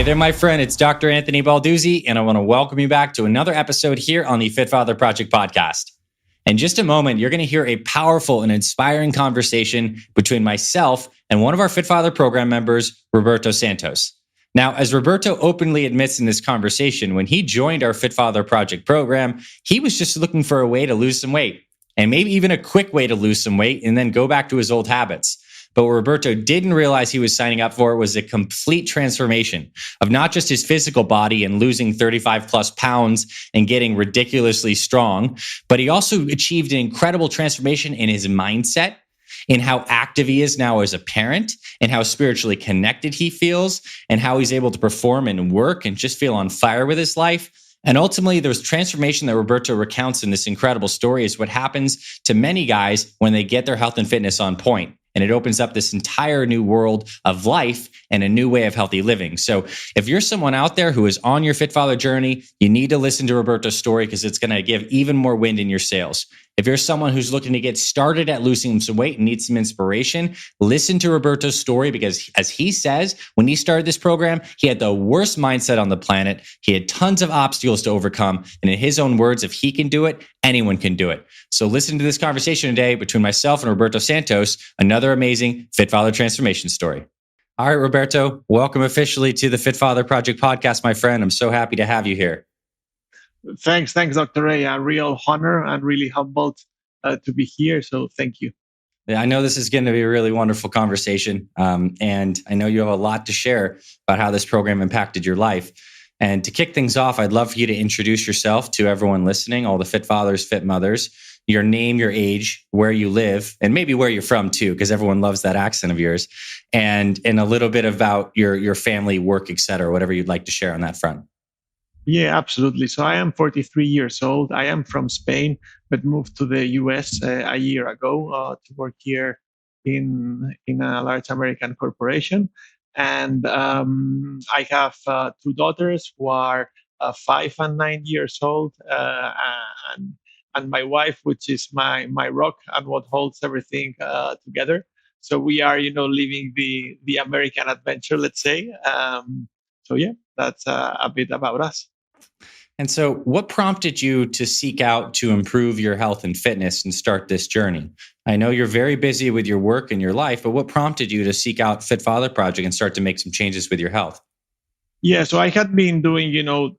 Hey there, my friend. It's Dr. Anthony Balduzzi, and I want to welcome you back to another episode here on the Fit Father Project podcast. In just a moment, you're going to hear a powerful and inspiring conversation between myself and one of our Fit Father program members, Roberto Santos. Now, as Roberto openly admits in this conversation, when he joined our Fit Father Project program, he was just looking for a way to lose some weight, and maybe even a quick way to lose some weight and then go back to his old habits. But what Roberto didn't realize he was signing up for was a complete transformation of not just his physical body and losing 35 plus pounds and getting ridiculously strong, but he also achieved an incredible transformation in his mindset, in how active he is now as a parent, and how spiritually connected he feels, and how he's able to perform and work and just feel on fire with his life. And ultimately, there's transformation that Roberto recounts in this incredible story is what happens to many guys when they get their health and fitness on point. And it opens up this entire new world of life and a new way of healthy living. So if you're someone out there who is on your Fit Father journey, you need to listen to Roberto's story because it's going to give even more wind in your sails. If you're someone who's looking to get started at losing some weight and needs some inspiration, listen to Roberto's story because as he says, when he started this program, he had the worst mindset on the planet. He had tons of obstacles to overcome. And in his own words, if he can do it, anyone can do it. So listen to this conversation today between myself and Roberto Santos, another amazing Fit Father transformation story. All right, Roberto, welcome officially to the Fit Father Project podcast, my friend. I'm so happy to have you here. Thanks, Dr. Ray. A real honor and really humbled to be here. So thank you. Yeah, I know this is going to be a really wonderful conversation. And I know you have a lot to share about how this program impacted your life. And to kick things off, I'd love for you to introduce yourself to everyone listening, all the Fit Fathers, Fit Mothers, your name, your age, where you live, and maybe where you're from too, because everyone loves that accent of yours, and a little bit about your family, work, et cetera, whatever you'd like to share on that front. Yeah, absolutely. So I am 43 years old. I am from Spain, but moved to the US a year ago to work here in a large American corporation. And I have two daughters who are 5 and 9 years old, and my wife, which is my rock and what holds everything together. So we are, living the American adventure, let's say. So yeah, that's a bit about us. And so what prompted you to seek out to improve your health and fitness and start this journey? I know you're very busy with your work and your life, but what prompted you to seek out Fit Father Project and start to make some changes with your health? Yeah, so I had been doing,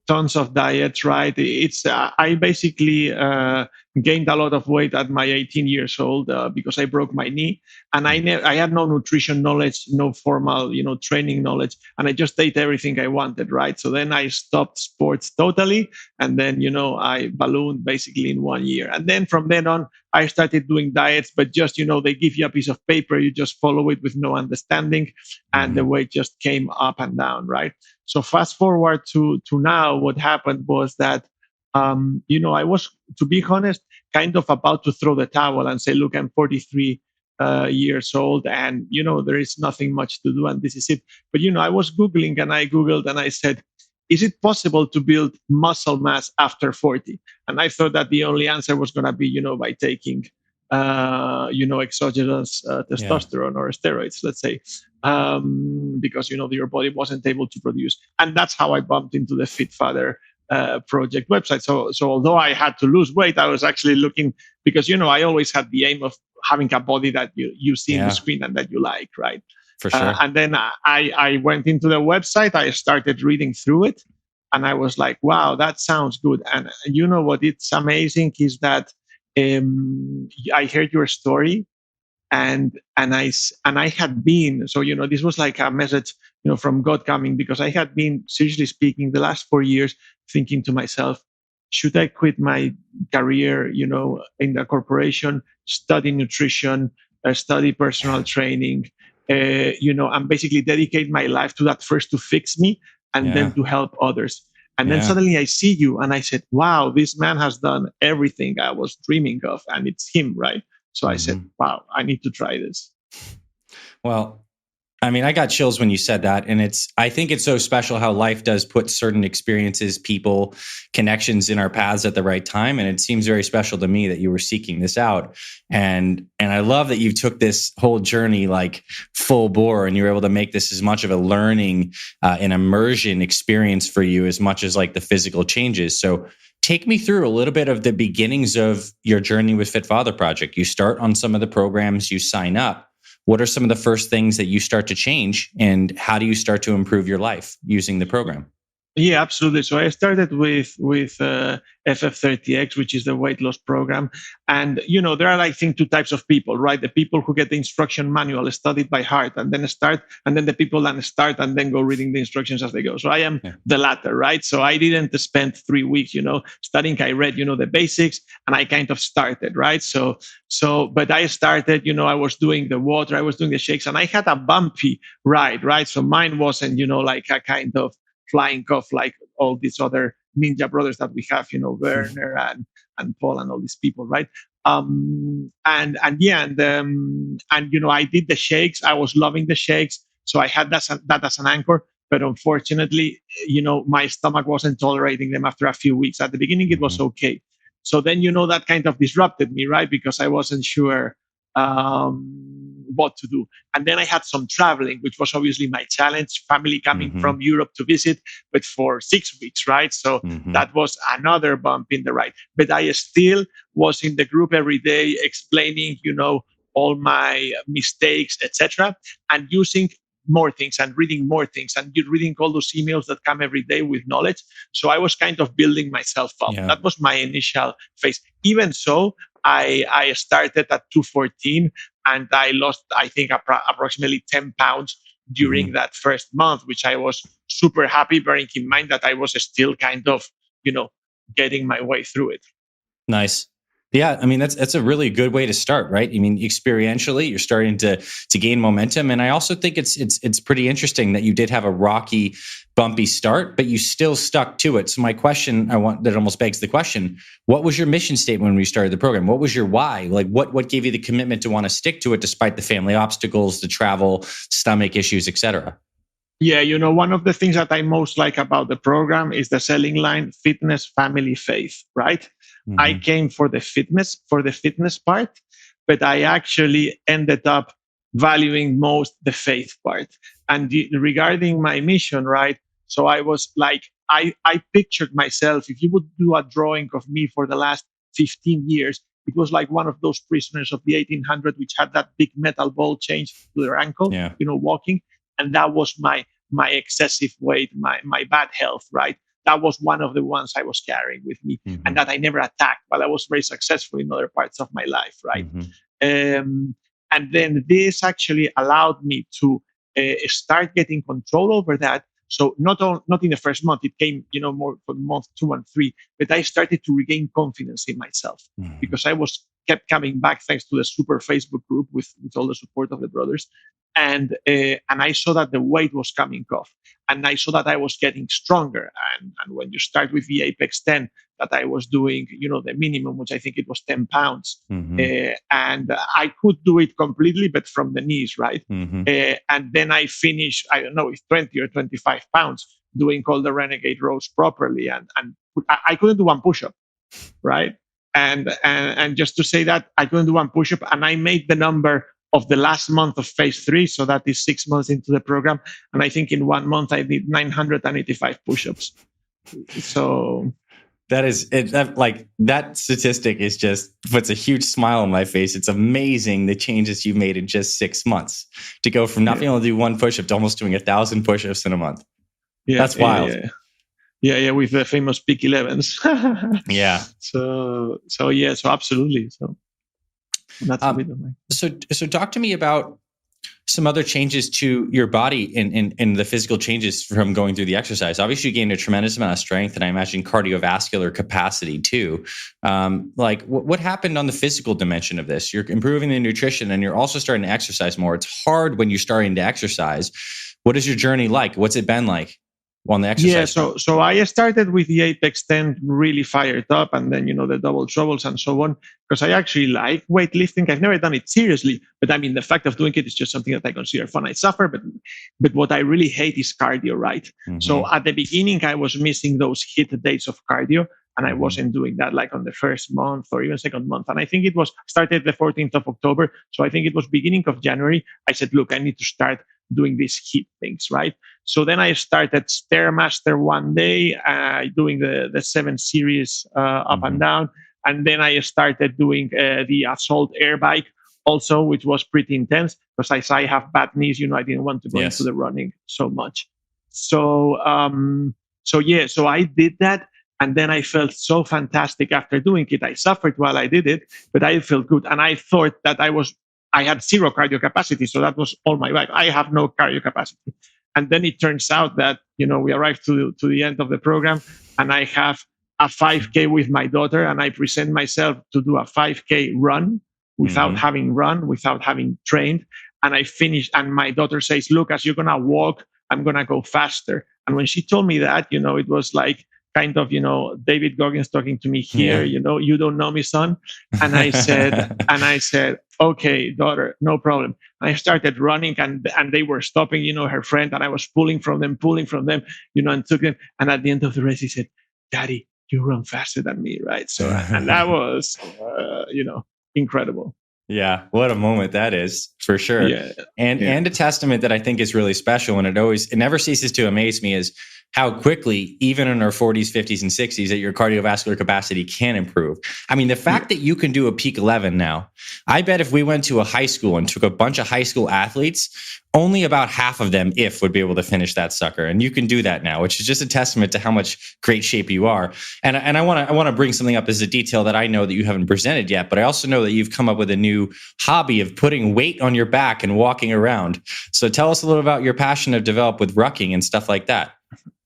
tons of diets, right? It's I basically gained a lot of weight at my 18 years old because I broke my knee, and I had no nutrition knowledge, no formal, training knowledge, and I just ate everything I wanted, right? So then I stopped sports totally, and then I ballooned basically in 1 year, and then from then on I started doing diets, but just they give you a piece of paper, you just follow it with no understanding, and the weight just came up and down, right? So fast forward to now, what happened was that, I was, to be honest, kind of about to throw the towel and say, look, I'm 43 years old and, there is nothing much to do and this is it. But, I was Googling and I Googled and I said, is it possible to build muscle mass after 40? And I thought that the only answer was going to be, by taking, exogenous testosterone or steroids, let's say. Because your body wasn't able to produce, and that's how I bumped into the Fit Father project website. So although I had to lose weight, I was actually looking because I always had the aim of having a body that you see in the screen and that you like, right? For sure. And then I went into the website, I started reading through it, and I was like, wow, that sounds good. And what it's amazing is that I heard your story. And I had been, so this was like a message from God coming, because I had been, seriously speaking, the last 4 years thinking to myself, should I quit my career in the corporation, study nutrition, study personal training, and basically dedicate my life to that, first to fix me and then to help others. And then suddenly I see you and I said, wow, this man has done everything I was dreaming of, and it's him, right? So I said, wow, I need to try this. Well, I mean, I got chills when you said that. And I think it's so special how life does put certain experiences, people, connections in our paths at the right time. And it seems very special to me that you were seeking this out. And I love that you took this whole journey like full bore and you were able to make this as much of a learning, an immersion experience for you as much as like the physical changes. So take me through a little bit of the beginnings of your journey with Fit Father Project. You start on some of the programs, you sign up. What are some of the first things that you start to change, and how do you start to improve your life using the program? Yeah, absolutely. So I started with FF30X, which is the weight loss program. And, there are, I think, two types of people, right? The people who get the instruction manual, studied by heart, and then start, and then the people that start and then go reading the instructions as they go. So I am the latter, right? So I didn't spend 3 weeks, studying. I read, the basics, and I kind of started, right? But I started, I was doing the water, I was doing the shakes, and I had a bumpy ride, right? So mine wasn't, like a kind of flying off like all these other ninja brothers that we have, Werner and Paul and all these people, right? I did the shakes. I was loving the shakes, so I had that as an anchor. But unfortunately, my stomach wasn't tolerating them after a few weeks. At the beginning, it was okay. So then, that kind of disrupted me, right? Because I wasn't sure what to do. And then I had some traveling, which was obviously my challenge, family coming from Europe to visit, but for 6 weeks, right? So that was another bump in the ride. But I still was in the group every day explaining, all my mistakes, etc., and using more things and reading more things and reading all those emails that come every day with knowledge. So I was kind of building myself up. Yeah. That was my initial phase. Even so, I started at 214 and I lost, I think, approximately 10 pounds during that first month, which I was super happy, bearing in mind that I was still kind of, getting my way through it. Nice. Yeah, I mean that's a really good way to start, right? I mean, experientially, you're starting to gain momentum, and I also think it's pretty interesting that you did have a rocky, bumpy start, but you still stuck to it. So my question, that almost begs the question: what was your mission statement when we started the program? What was your why? Like, what gave you the commitment to want to stick to it despite the family obstacles, the travel, stomach issues, etc.? Yeah, one of the things that I most like about the program is the selling line: fitness, family, faith, right? I came for the fitness part, but I actually ended up valuing most the faith part. And regarding my mission, right? So I was like, I pictured myself, if you would do a drawing of me for the last 15 years, it was like one of those prisoners of the 1800s, which had that big metal ball chained to their ankle, walking. And that was my excessive weight, my bad health, right? That was one of the ones I was carrying with me, and that I never attacked, but I was very successful in other parts of my life, right? And then this actually allowed me to start getting control over that. So not in the first month, it came, more for month 2 and 3, but I started to regain confidence in myself because I kept coming back thanks to the super Facebook group with all the support of the brothers. And I saw that the weight was coming off, and I saw that I was getting stronger. And when you start with the Apex 10, that I was doing, the minimum, which I think it was 10 pounds, and I could do it completely, but from the knees, right? And then I finished, I don't know, with 20 or 25 pounds doing all the renegade rows properly, and I couldn't do one push-up, right? And just to say that, I couldn't do one push-up, and I made the number of the last month of phase 3. So that is 6 months into the program. And I think in 1 month, I did 985 push-ups. So that is it. Like that statistic is just puts a huge smile on my face. It's amazing the changes you've made in just 6 months to go from not being able to do one push-up to almost doing 1,000 push-ups in a month. Yeah, that's wild. Yeah, with the famous peak 11s. Yeah. So absolutely. So that's a bit of my. So talk to me about some other changes to your body in the physical changes from going through the exercise. Obviously, you gained a tremendous amount of strength, and I imagine cardiovascular capacity too. Like what happened on the physical dimension of this? You're improving the nutrition, and you're also starting to exercise more. It's hard when you're starting to exercise. What is your journey like? What's it been like? on the exercise? So I started with the Apex 10 really fired up, and then the double troubles and so on, because I actually like weightlifting. I've never done it seriously, but I mean the fact of doing it is just something that I consider fun. I suffer, but what I really hate is cardio, right? Mm-hmm. So at the beginning I was missing those hit days of cardio, and I wasn't doing that like on the first month or even second month. And I think it was started the 14th of October. So I think it was beginning of January. I said, look, I need to start doing these HIIT things, right? So then I started Stairmaster one day, doing the 7 series up and down. And then I started doing the Assault Air Bike also, which was pretty intense because as I have bad knees, I didn't want to go into the running so much. So I did that. And then I felt so fantastic after doing it. I suffered while I did it, but I felt good. And I thought that I had zero cardio capacity. So that was all my life. I have no cardio capacity. And then it turns out that, we arrived to the end of the program, and I have a 5K with my daughter, and I present myself to do a 5K run without having trained. And I finished, and my daughter says, Lucas, you're going to walk. I'm going to go faster. And when she told me that, it was like, kind of, David Goggins talking to me here, you don't know me, son. And I said, okay, daughter, no problem. And I started running, and they were stopping, her friend, and I was pulling from them, and took them. And at the end of the race, he said, Daddy, you run faster than me, right? So, and that was, incredible. Yeah, what a moment that is, for sure. Yeah. And a testament that I think is really special, and it never ceases to amaze me, is how quickly, even in our 40s, 50s, and 60s, that your cardiovascular capacity can improve. I mean, the fact that you can do a peak 11 now, I bet if we went to a high school and took a bunch of high school athletes, only about half of them, would be able to finish that sucker. And you can do that now, which is just a testament to how much great shape you are. And I want to bring something up as a detail that I know that you haven't presented yet, but I also know that you've come up with a new hobby of putting weight on your back and walking around. So tell us a little about your passion of develop with rucking and stuff like that.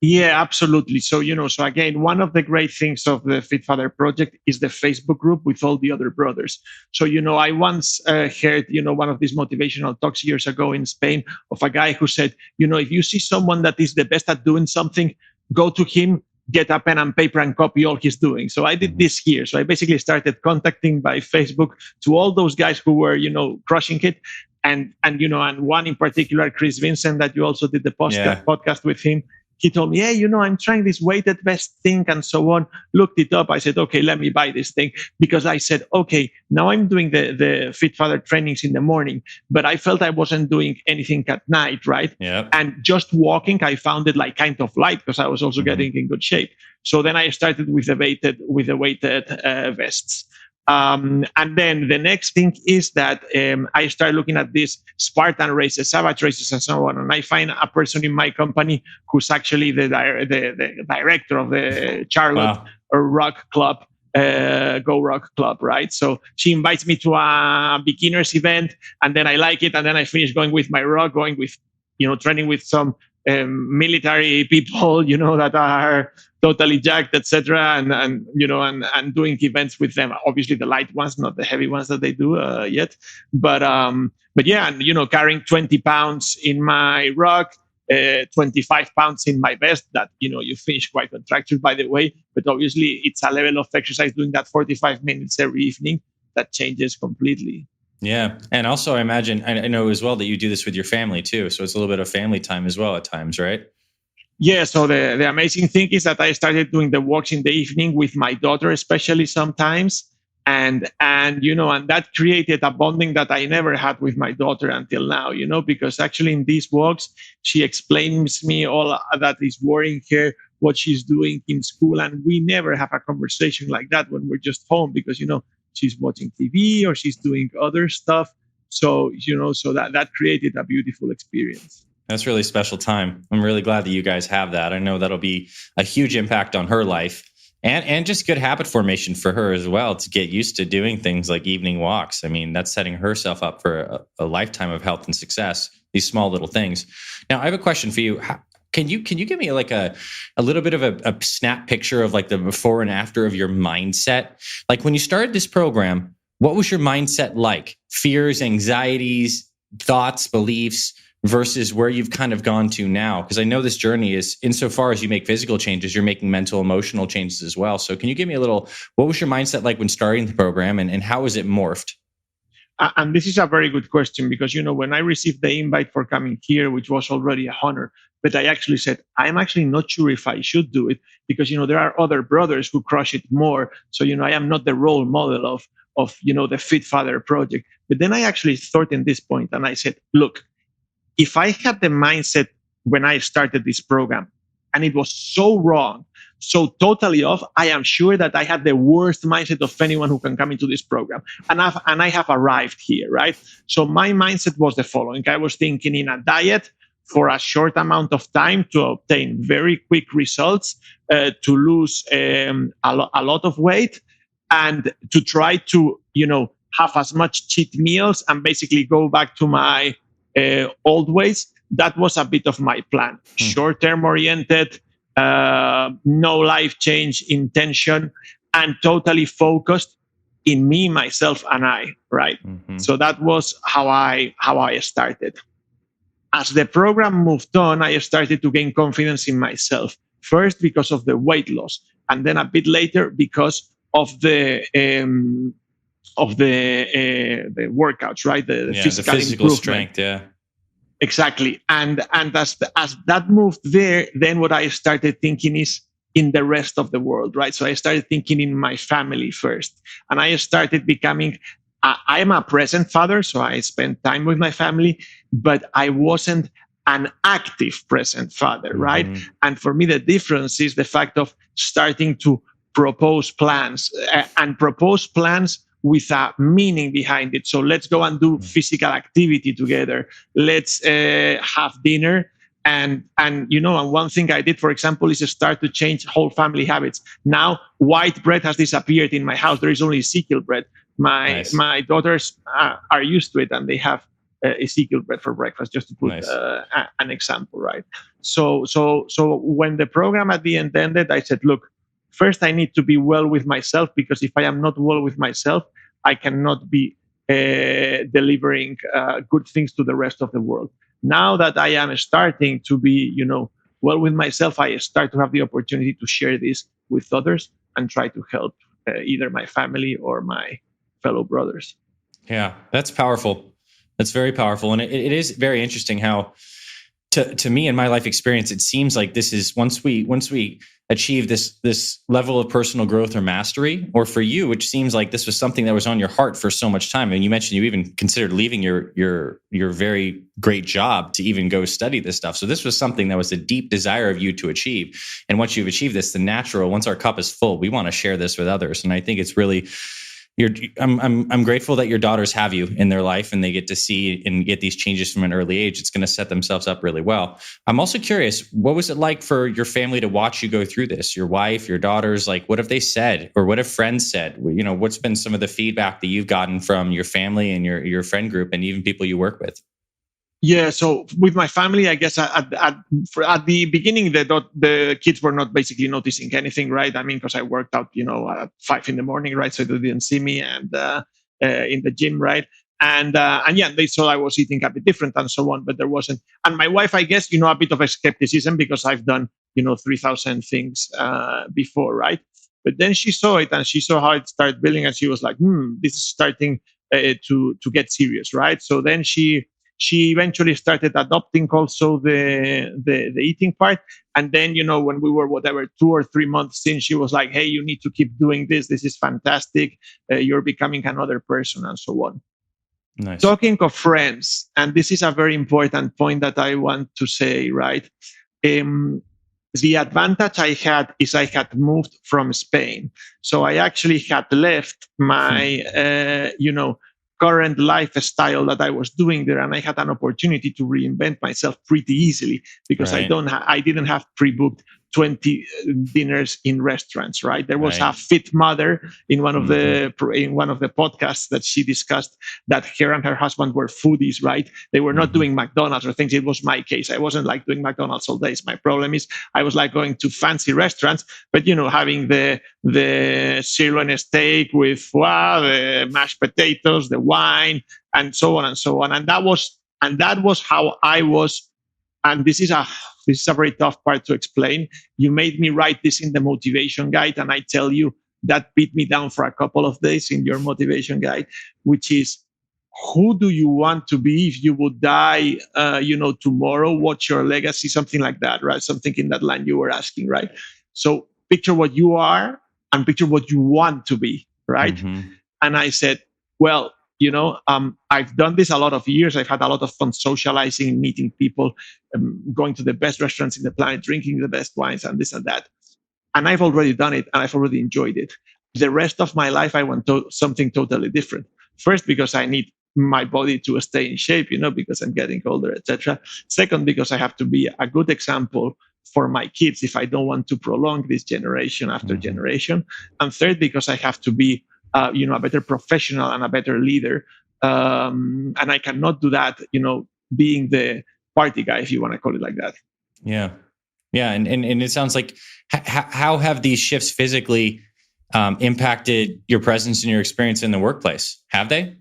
Yeah, absolutely. So, so again, one of the great things of the Fit Father project is the Facebook group with all the other brothers. So, I once heard, one of these motivational talks years ago in Spain of a guy who said, if you see someone that is the best at doing something, go to him, get a pen and paper and copy all he's doing. So I did this here. So I basically started contacting by Facebook to all those guys who were, crushing it. And one in particular, Chris Vincent, that you also did the podcast with him. He told me, hey, I'm trying this weighted vest thing and so on. Looked it up. I said, okay, let me buy this thing. Because I said, okay, now I'm doing the Fit Father trainings in the morning, but I felt I wasn't doing anything at night, right? Yep. And just walking, I found it like kind of light because I was also getting in good shape. So then I started with the weighted vests. And then the next thing is that I started looking at these Spartan races, Savage races, and so on. And I find a person in my company who's actually the director of the Charlotte Rock Club, Go Rock Club, right? So she invites me to a beginners event, and then I like it, and then I finish going with my rock, going with, training with some military people, that are totally jacked, etc., and doing events with them. Obviously, the light ones, not the heavy ones that they do yet. But yeah, and carrying 20 pounds in my rock, 25 pounds in my vest. That you finish quite contractured, by the way. But obviously, it's a level of exercise doing that 45 minutes every evening that changes completely. Yeah. And also, I imagine, I know as well that you do this with your family too. So it's a little bit of family time as well at times, right? Yeah. So the amazing thing is that I started doing the walks in the evening with my daughter, especially sometimes. And that created a bonding that I never had with my daughter until now, because actually in these walks, she explains me all that is worrying her, what she's doing in school. And we never have a conversation like that when we're just home because, she's watching TV or she's doing other stuff. So, so that created a beautiful experience. That's really special time. I'm really glad that you guys have that. I know that'll be a huge impact on her life and just good habit formation for her as well to get used to doing things like evening walks. I mean, that's setting herself up for a lifetime of health and success, these small little things. Now, I have a question for you. Can you give me like a little bit of a snap picture of like the before and after of your mindset? Like when you started this program, what was your mindset like? Fears, anxieties, thoughts, beliefs? versus where you've kind of gone to now? Because I know this journey is, insofar as you make physical changes, you're making mental, emotional changes as well. So can you give me a little, what was your mindset like when starting the program, and how has it morphed? And this is a very good question, because, when I received the invite for coming here, which was already a honor, but I actually said, I'm actually not sure if I should do it, because, there are other brothers who crush it more. So, I am not the role model of the Fit Father project. But then I actually thought in this point, and I said, look, if I had the mindset when I started this program, and it was so wrong, so totally off, I am sure that I had the worst mindset of anyone who can come into this program. And I have arrived here, right? So my mindset was the following. I was thinking in a diet for a short amount of time to obtain very quick results, to lose a lot of weight, and to try to, have as much cheat meals and basically go back to my old ways. That was a bit of my plan. Short-term oriented, no life change intention, and totally focused in me, myself, and I, right? So that was how I started. As the program moved on, I started to gain confidence in myself. First, because of the weight loss, and then a bit later because of the workouts, right? The physical strength, yeah. Exactly. And as that moved there, then what I started thinking is in the rest of the world, right? So I started thinking in my family first, and I started becoming, I'm a present father, so I spend time with my family, but I wasn't an active present father, right? And for me, the difference is the fact of starting to propose plans, and propose plans with a meaning behind it. So let's go and do physical activity together. Let's have dinner. And one thing I did, for example, is to start to change whole family habits. Now, white bread has disappeared in my house. There is only Ezekiel bread. My daughters are used to it, and they have Ezekiel bread for breakfast, just to put an example, right? So when the program at the end ended, I said, look, first, I need to be well with myself, because if I am not well with myself, I cannot be delivering good things to the rest of the world. Now that I am starting to be, well with myself, I start to have the opportunity to share this with others and try to help either my family or my fellow brothers. Yeah, that's powerful. That's very powerful. And it is very interesting how, to me, in my life experience, it seems like this is once we achieve this level of personal growth or mastery, or for you, which seems like this was something that was on your heart for so much time. And you mentioned you even considered leaving your very great job to even go study this stuff. So this was something that was a deep desire of you to achieve. And once you've achieved this, once our cup is full, we want to share this with others. And I think it's really, I'm grateful that your daughters have you in their life, and they get to see and get these changes from an early age. It's going to set themselves up really well. I'm also curious, what was it like for your family to watch you go through this? Your wife, your daughters, like, what have they said, or what have friends said? What's been some of the feedback that you've gotten from your family and your friend group, and even people you work with? Yeah, so with my family, I guess at the beginning, the kids were not basically noticing anything, right? I mean, because I worked out, at 5 a.m, right? So they didn't see me, and in the gym, right? And yeah, they saw I was eating a bit different and so on, but there wasn't. And my wife, I guess, a bit of a skepticism, because I've done, 3,000 things before, right? But then she saw it, and she saw how it started building, and she was like, this is starting to get serious, right? So then she eventually started adopting also the eating part. And then, when we were 2 or 3 months in, she was like, hey, you need to keep doing this. This is fantastic. You're becoming another person, and so on. Nice. Talking of friends, and this is a very important point that I want to say, right? The advantage I had is I had moved from Spain. So I actually had left my, current lifestyle that I was doing there, and I had an opportunity to reinvent myself pretty easily, because right. I didn't have pre-booked 20 dinners in restaurants, right? There was a Fit Mother in one of the podcasts that she discussed that her and her husband were foodies, right? They were not doing McDonald's or things. It was my case. I wasn't like doing McDonald's all days. My problem is I was like going to fancy restaurants, but having the sirloin steak with the mashed potatoes, the wine, and so on and so on. And that was And that was how I was. And this is a very tough part to explain. You made me write this in the motivation guide, and I tell you that beat me down for a couple of days in your motivation guide, which is, who do you want to be if you would die, tomorrow? What's your legacy? Something like that, right? Something in that line you were asking, right? So picture what you are and picture what you want to be, right? Mm-hmm. And I said, well, I've done this a lot of years. I've had a lot of fun socializing, meeting people, going to the best restaurants in the planet, drinking the best wines, and this and that. And I've already done it, and I've already enjoyed it. The rest of my life, I want something totally different. First, because I need my body to stay in shape, because I'm getting older, etc. Second, because I have to be a good example for my kids if I don't want to prolong this generation after generation. And third, because I have to be a better professional and a better leader. And I cannot do that, being the party guy, if you want to call it like that. Yeah. Yeah. And it sounds like, how have these shifts physically impacted your presence and your experience in the workplace? Have they?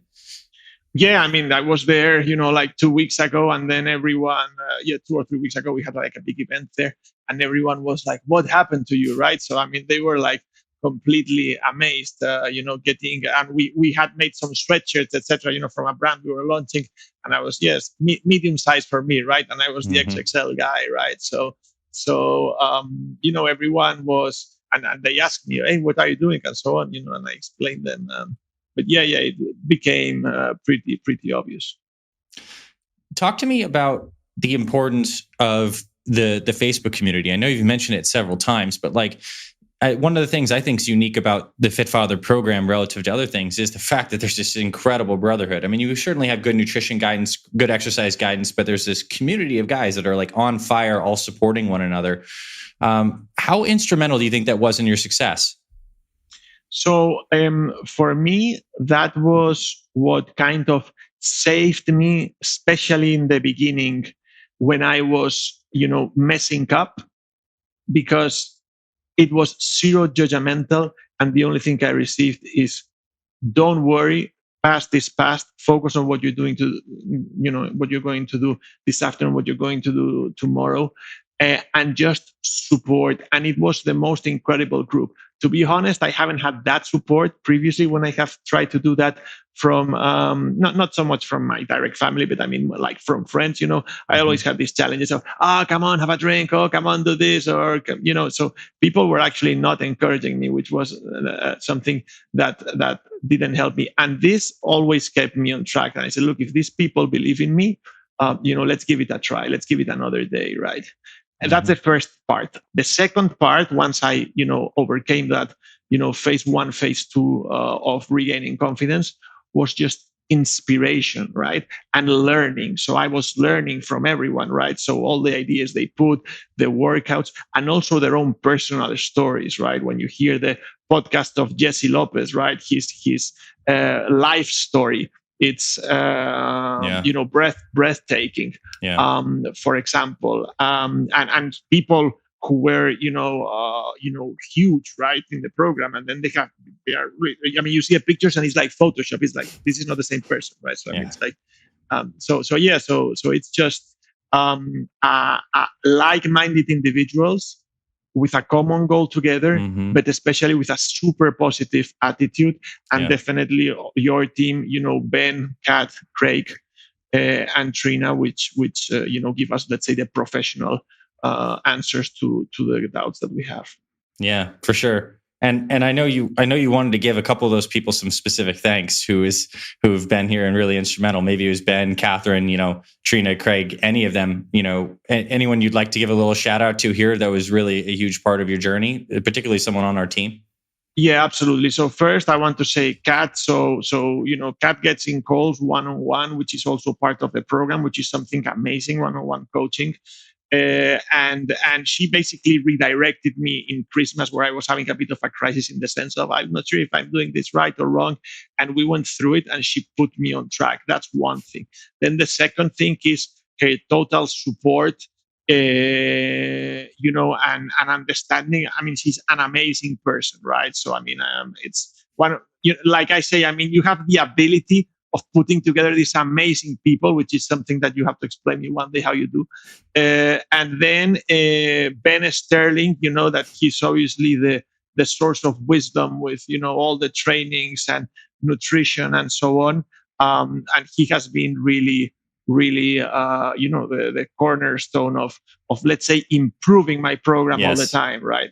Yeah, I mean, I was there, like 2 weeks ago, and then everyone, 2 or 3 weeks ago, we had like a big event there, and everyone was like, "What happened to you?" Right? So, I mean, they were like completely amazed, and we had made some sweatshirts, etc., from a brand we were launching, and I was, medium size for me, right? And I was the XXL guy, right? So, everyone was, and they asked me, "Hey, what are you doing?" and so on, and I explained them. But it became pretty obvious. Talk to me about the importance of the Facebook community. I know you've mentioned it several times, but one of the things I think is unique about the Fit Father program relative to other things is the fact that there's this incredible brotherhood. I mean, you certainly have good nutrition guidance, good exercise guidance, but there's this community of guys that are like on fire, all supporting one another. How instrumental do you think that was in your success? So for me, that was what kind of saved me, especially in the beginning when I was, messing up, because it was zero judgmental. And the only thing I received is, don't worry, past is past, focus on what you're doing what you're going to do this afternoon, what you're going to do tomorrow, and just support. And it was the most incredible group. To be honest, I haven't had that support previously when I have tried to do that from not so much from my direct family, but I mean, like from friends. I always have these challenges of, come on, have a drink, come on, do this, or so people were actually not encouraging me, which was something that didn't help me. And this always kept me on track. And I said, look, if these people believe in me, let's give it a try. Let's give it another day, right? And that's the first part. The second part, once I, overcame that, phase 1, phase 2 of regaining confidence, was just inspiration, right? And learning. So I was learning from everyone, right? So all the ideas they put, the workouts, and also their own personal stories, right? When you hear the podcast of Jesse Lopez, right? His life story, it's breathtaking. Yeah. For example, and people who were huge, right, in the program, and then they are really, I mean, you see pictures and it's like Photoshop. It's like, this is not the same person, right? So I mean, it's like so it's just like-minded individuals with a common goal together, but especially with a super positive attitude. And definitely your team, Ben, Kat, Craig, and Trina, which give us, let's say, the professional answers to the doubts that we have. Yeah, for sure. And I know you wanted to give a couple of those people some specific thanks who've been here and really instrumental. Maybe it was Ben, Catherine, Trina, Craig, any of them, anyone you'd like to give a little shout out to here that was really a huge part of your journey, particularly someone on our team. Yeah, absolutely. So first I want to say Kat. So Kat gets in calls one-on-one, which is also part of the program, which is something amazing, one-on-one coaching. And she basically redirected me in Christmas, where I was having a bit of a crisis in the sense of, I'm not sure if I'm doing this right or wrong. And we went through it and she put me on track. That's one thing. Then the second thing is her total support, and understanding. I mean, she's an amazing person, right? So, I mean, it's one, like I say, I mean, you have the ability putting together these amazing people, which is something that you have to explain me one day how you do. And then Ben Sterling, that he's obviously the source of wisdom with all the trainings and nutrition and so on. And he has been really the cornerstone of let's say improving my program all the time, right?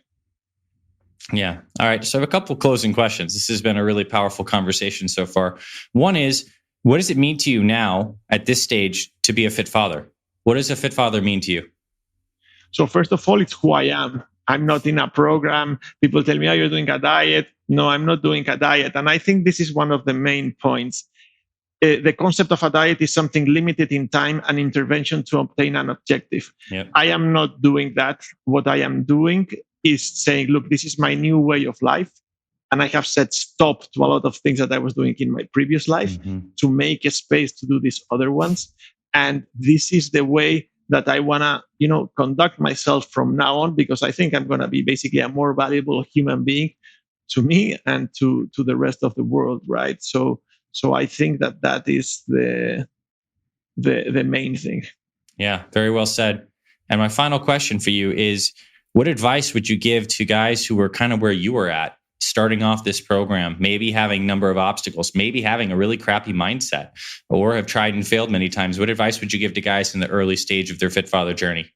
Yeah. All right. So I have a couple closing questions. This has been a really powerful conversation so far. One is, what does it mean to you now at this stage to be a fit father? What does a fit father mean to you? So first of all, it's who I am. I'm not in a program. People tell me, oh, you're doing a diet. No, I'm not doing a diet. And I think this is one of the main points. The concept of a diet is something limited in time and intervention to obtain an objective. Yep. I am not doing that. What I am doing is saying, look, this is my new way of life. And I have said stop to a lot of things that I was doing in my previous life to make a space to do these other ones. And this is the way that I want to, conduct myself from now on, because I think I'm going to be basically a more valuable human being to me and to the rest of the world, right? So I think that is the main thing. Yeah, very well said. And my final question for you is, what advice would you give to guys who were kind of where you were at, starting off this program, maybe having a number of obstacles, maybe having a really crappy mindset, or have tried and failed many times? What advice would you give to guys in the early stage of their Fit Father journey?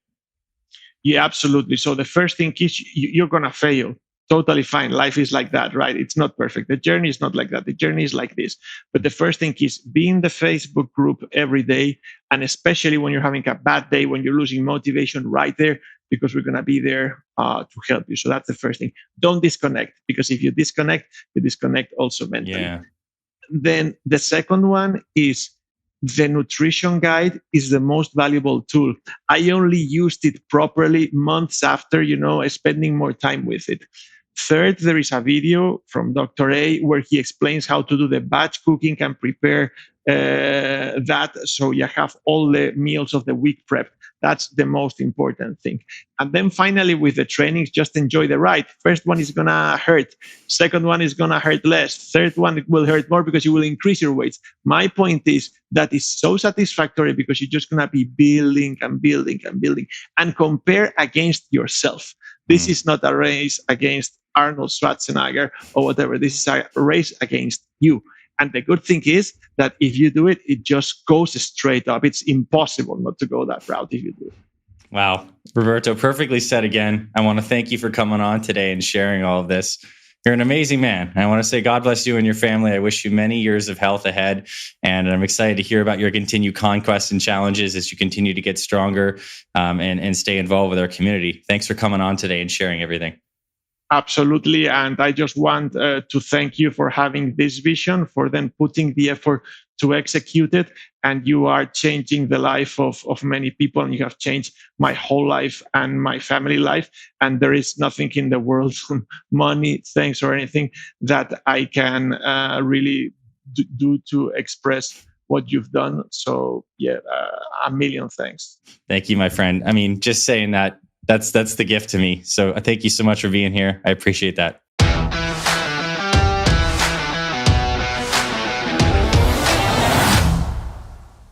Yeah, absolutely. So the first thing is you're going to fail. Totally fine. Life is like that, right? It's not perfect. The journey is not like that. The journey is like this. But the first thing is be in the Facebook group every day. And especially when you're having a bad day, when you're losing motivation, right there, because we're going to be there to help you. So that's the first thing. Don't disconnect, because if you disconnect also mentally. Yeah. Then the second one is the nutrition guide is the most valuable tool. I only used it properly months after, spending more time with it. Third, there is a video from Dr. A where he explains how to do the batch cooking and prepare that so you have all the meals of the week prepped. That's the most important thing. And then finally, with the trainings, just enjoy the ride. First one is going to hurt. Second one is going to hurt less. Third one will hurt more because you will increase your weights. My point is that is so satisfactory because you're just going to be building and building and building and compare against yourself. This is not a race against Arnold Schwarzenegger or whatever. This is a race against you. And the good thing is that if you do it, it just goes straight up. It's impossible not to go that route if you do it. Wow. Roberto, perfectly said again. I want to thank you for coming on today and sharing all of this. You're an amazing man. I want to say God bless you and your family. I wish you many years of health ahead. And I'm excited to hear about your continued conquests and challenges as you continue to get stronger and stay involved with our community. Thanks for coming on today and sharing everything. Absolutely. And I just want to thank you for having this vision, for then putting the effort to execute it. And you are changing the life of many people. And you have changed my whole life and my family life. And there is nothing in the world, money, thanks, or anything that I can really do to express what you've done. So yeah, a million thanks. Thank you, my friend. I mean, just saying that, that's the gift to me. So thank you so much for being here. I appreciate that.